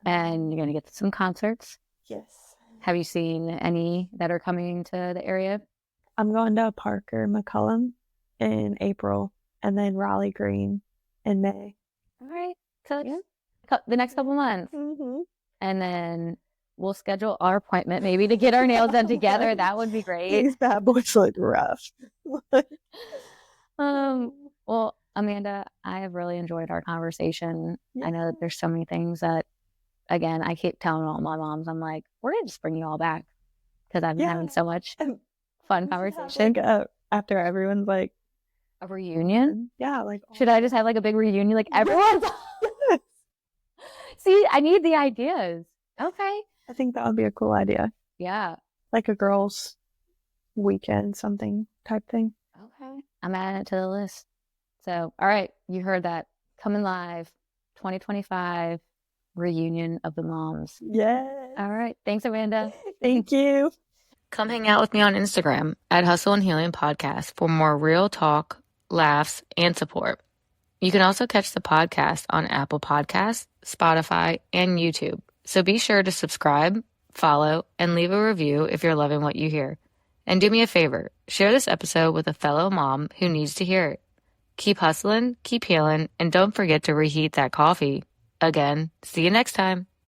And you're going to get some concerts? Yes. Have you seen any that are coming to the area? I'm going to Parker McCullum in April, and then Raleigh Green in May. All right. So the next couple months. And then we'll schedule our appointment maybe to get our nails done together. That would be great. These bad boys look rough. Well, Amanda, I have really enjoyed our conversation. Yeah. I know that there's so many things that, again, I keep telling all my moms, I'm like, we're going to just bring you all back because I've been having so much fun conversation. After everyone's like, a reunion? Yeah. Like, should I just have like a big reunion? Like everyone's. See, I need the ideas. Okay. I think that would be a cool idea. Yeah. Like a girls' weekend, something type thing. Okay. I'm adding it to the list. So, all right. You heard that. Coming live 2025 reunion of the moms. Yes. All right. Thanks, Amanda. Thank you. Come hang out with me on Instagram at Hustle and Healing Podcast for more real talk, laughs, and support. You can also catch the podcast on Apple Podcasts, Spotify, and YouTube. So be sure to subscribe, follow, and leave a review if you're loving what you hear. And do me a favor, share this episode with a fellow mom who needs to hear it. Keep hustling, keep healing, and don't forget to reheat that coffee. Again, see you next time.